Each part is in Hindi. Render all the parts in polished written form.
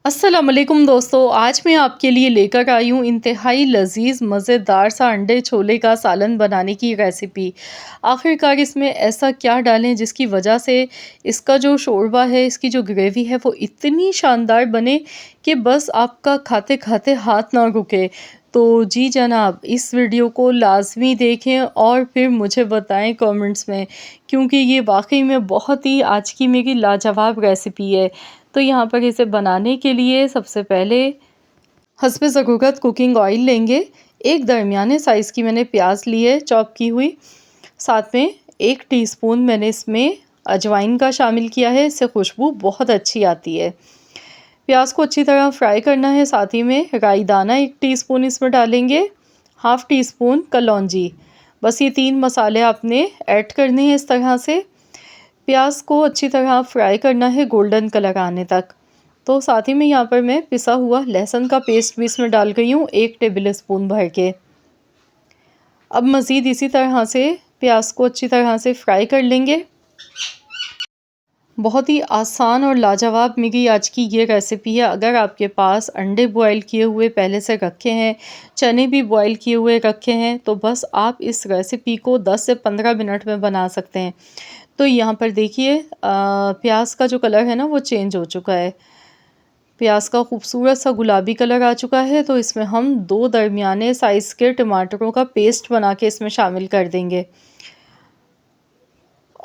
अस्सलाम वालेकुम दोस्तों, आज मैं आपके लिए लेकर आई हूँ इंतहाई लज़ीज़ मज़ेदार सा अंडे छोले का सालन बनाने की रेसिपी। आखिरकार इसमें ऐसा क्या डालें जिसकी वजह से इसका जो शोरबा है, इसकी जो ग्रेवी है वो इतनी शानदार बने कि बस आपका खाते-खाते हाथ ना रुके। तो जी जनाब, इस वीडियो को लाज़मी देखें और फिर मुझे बताएँ कमेंट्स में, क्योंकि ये वाक़ई में बहुत ही आज की मेरी लाजवाब रेसिपी है। तो यहाँ पर इसे बनाने के लिए सबसे पहले हस्बे ज़रूरत कुकिंग ऑयल लेंगे। एक दरमियाने साइज़ की मैंने प्याज ली है चॉप की हुई। साथ में 1 टीस्पून मैंने इसमें अजवाइन का शामिल किया है, इससे खुशबू बहुत अच्छी आती है। प्याज को अच्छी तरह फ्राई करना है। साथ ही में राई दाना 1 टीस्पून इसमें डालेंगे, हाफ़ टी स्पून कलौंजी। बस ये 3 मसाले आपने ऐड करने हैं इस तरह से। प्याज को अच्छी तरह फ्राई करना है गोल्डन कलर आने तक। तो साथ ही में यहाँ पर मैं पिसा हुआ लहसुन का पेस्ट भी इसमें डाल गई हूँ 1 टेबल स्पून भर के। अब मज़ीद इसी तरह से प्याज को अच्छी तरह से फ्राई कर लेंगे। बहुत ही आसान और लाजवाब मेरी आज की ये रेसिपी है। अगर आपके पास अंडे बॉयल किए हुए पहले से रखे हैं, चने भी बॉयल किए हुए रखे हैं, तो बस आप इस रेसिपी को 10 से 15 मिनट में बना सकते हैं। तो यहाँ पर देखिए प्याज का जो कलर है ना वो चेंज हो चुका है। प्याज का खूबसूरत सा गुलाबी कलर आ चुका है। तो इसमें हम 2 दरमियाने साइज़ के टमाटरों का पेस्ट बना के इसमें शामिल कर देंगे।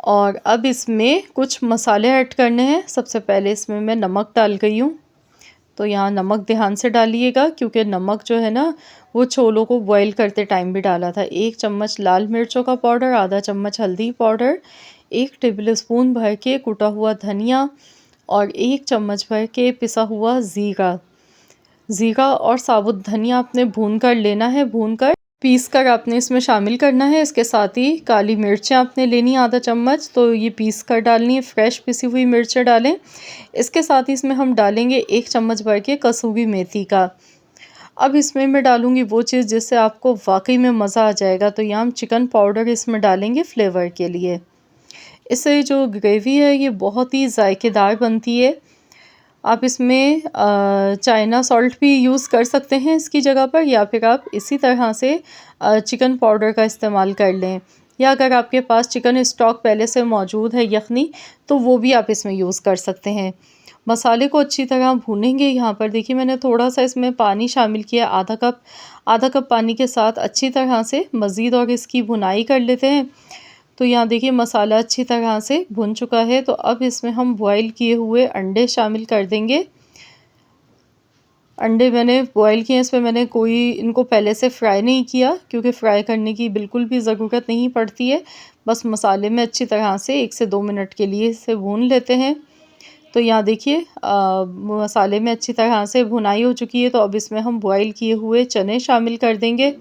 और अब इसमें कुछ मसाले ऐड करने हैं। सबसे पहले इसमें मैं नमक डाल गई हूँ। तो यहाँ नमक ध्यान से डालिएगा, क्योंकि नमक जो है ना वो छोलों को बॉईल करते टाइम भी डाला था। 1 चम्मच लाल मिर्चों का पाउडर, आधा चम्मच हल्दी पाउडर, 1 टेबल स्पून भर के कुटा हुआ धनिया और 1 चम्मच भर के पिसा हुआ ज़ीरा। ज़ीरा और साबुत धनिया आपने भून कर लेना है, भून कर पीस कर आपने इसमें शामिल करना है। इसके साथ ही काली मिर्चें आपने लेनी है आधा चम्मच, तो ये पीस कर डालनी है, फ्रेश पिसी हुई मिर्चें डालें। इसके साथ ही इसमें हम डालेंगे 1 चम्मच भर के कसूरी मेथी का। अब इसमें मैं डालूँगी वो चीज़ जिससे आपको वाक़ई में मज़ा आ जाएगा। तो यहाँ हम चिकन पाउडर इसमें डालेंगे फ्लेवर के लिए। इससे जो ग्रेवी है ये बहुत ही ज़ायकेदार बनती है। आप इसमें चाइना सॉल्ट भी यूज़ कर सकते हैं इसकी जगह पर, या फिर आप इसी तरह से चिकन पाउडर का इस्तेमाल कर लें, या अगर आपके पास चिकन स्टॉक पहले से मौजूद है यखनी, तो वो भी आप इसमें यूज़ कर सकते हैं। मसाले को अच्छी तरह भूनेंगे। यहाँ पर देखिए मैंने थोड़ा-सा इसमें पानी शामिल किया, आधा कप पानी के साथ अच्छी तरह से मज़ीद और इसकी भुनाई कर लेते हैं। तो यहाँ देखिए मसाला अच्छी तरह से भुन चुका है। तो अब इसमें हम बॉईल किए हुए अंडे शामिल कर देंगे। अंडे मैंने बॉईल किए हैं, इसमें मैंने कोई इनको पहले से फ्राई नहीं किया, क्योंकि फ्राई करने की बिल्कुल भी ज़रूरत नहीं पड़ती है। बस मसाले में अच्छी तरह से 1 से 2 मिनट के लिए इसे भून लेते हैं। तो यहाँ देखिए मसाले में अच्छी तरह से भुनाई हो चुकी है। तो अब इसमें हम बॉईल किए हुए चने शामिल कर देंगे।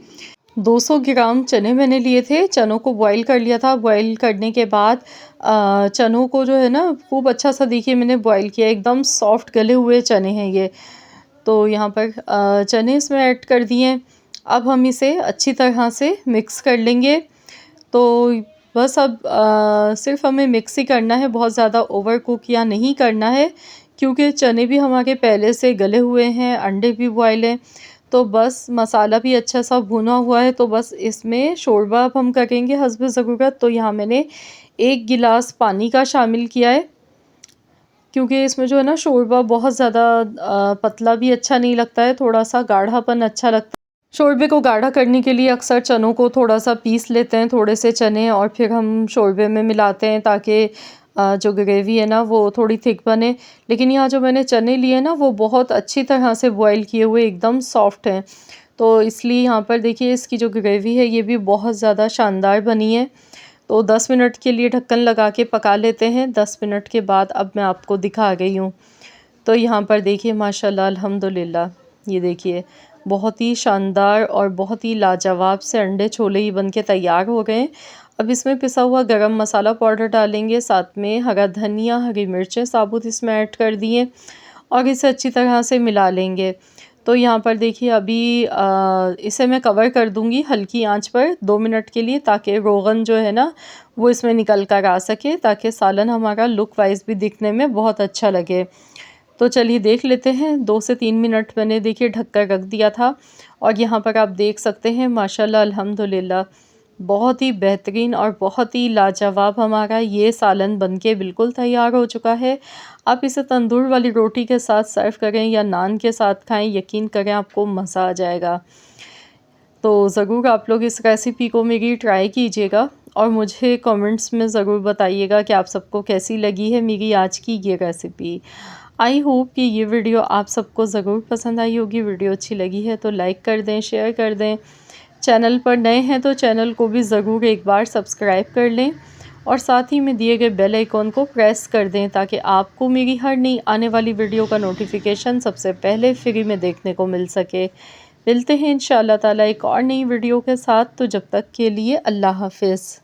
200 ग्राम चने मैंने लिए थे, चनों को बॉईल कर लिया था। बॉईल करने के बाद चनों को जो है ना खूब अच्छा सा देखिए मैंने बॉईल किया, एकदम सॉफ्ट गले हुए चने हैं ये। तो यहाँ पर चने इसमें ऐड कर दिए। अब हम इसे अच्छी तरह से मिक्स कर लेंगे। तो बस अब सिर्फ हमें मिक्स ही करना है, बहुत ज़्यादा ओवर कुक या नहीं करना है, क्योंकि चने भी हमारे पहले से गले हुए हैं, अंडे भी बॉयल हैं। तो बस मसाला भी अच्छा सा भुना हुआ है। तो बस इसमें शोरबा अब हम करेंगे हस्ब ज़रूरत। तो यहाँ मैंने 1 गिलास पानी का शामिल किया है, क्योंकि इसमें जो है ना शोरबा बहुत ज़्यादा पतला भी अच्छा नहीं लगता है, थोड़ा-सा गाढ़ापन अच्छा लगता है। शोरबे को गाढ़ा करने के लिए अक्सर चनों को थोड़ा-सा पीस लेते हैं, थोड़े से चने, और फिर हम शोरबे में मिलाते हैं, ताकि जो ग्रेवी है ना वो थोड़ी थिक बने। लेकिन यहाँ जो मैंने चने लिए हैं ना वो बहुत अच्छी तरह से बॉईल किए हुए एकदम सॉफ्ट हैं। तो इसलिए यहाँ पर देखिए इसकी जो ग्रेवी है ये भी बहुत ज़्यादा शानदार बनी है। तो 10 मिनट के लिए ढक्कन लगा के पका लेते हैं। 10 मिनट के बाद अब मैं आपको दिखा गई हूँ। तो यहाँ पर देखिए माशाल्लाह अल्हम्दुलिल्लाह, ये देखिए बहुत ही शानदार और बहुत ही लाजवाब से अंडे छोले ही बन के तैयार हो गए हैं। अब इसमें पिसा हुआ गरम मसाला पाउडर डालेंगे, साथ में हरा धनिया, हरी मिर्चें साबुत इसमें ऐड कर दिए और इसे अच्छी तरह से मिला लेंगे। तो यहाँ पर देखिए अभी इसे मैं कवर कर दूँगी हल्की आंच पर 2 मिनट के लिए, ताकि रोगन जो है ना वो इसमें निकल कर आ सके, ताकि सालन हमारा लुक वाइज भी दिखने में बहुत अच्छा लगे। तो चलिए देख लेते हैं। 2 से 3 मिनट मैंने देखिए ढक कर रख दिया था और यहाँ पर आप देख सकते हैं माशाल्लाह अल्हम्दुलिल्लाह बहुत ही बेहतरीन और बहुत ही लाजवाब हमारा ये सालन बनके बिल्कुल तैयार हो चुका है। आप इसे तंदूर वाली रोटी के साथ सर्व करें या नान के साथ खाएं, यकीन करें आपको मज़ा आ जाएगा। तो ज़रूर आप लोग इस रेसिपी को मेरी ट्राई कीजिएगा और मुझे कमेंट्स में ज़रूर बताइएगा कि आप सबको कैसी लगी है मेरी आज की ये रेसिपी। आई होप कि ये वीडियो आप सबको ज़रूर पसंद आई होगी। वीडियो अच्छी लगी है तो लाइक कर दें, शेयर कर दें। चैनल पर नए हैं तो चैनल को भी ज़रूर एक बार सब्सक्राइब कर लें और साथ ही में दिए गए बेल आइकॉन को प्रेस कर दें ताकि आपको मेरी हर नई आने वाली वीडियो का नोटिफिकेशन सबसे पहले फ्री में देखने को मिल सके। मिलते हैं इंशाअल्लाह ताला एक और नई वीडियो के साथ। तो जब तक के लिए अल्लाह हाफ़िज़।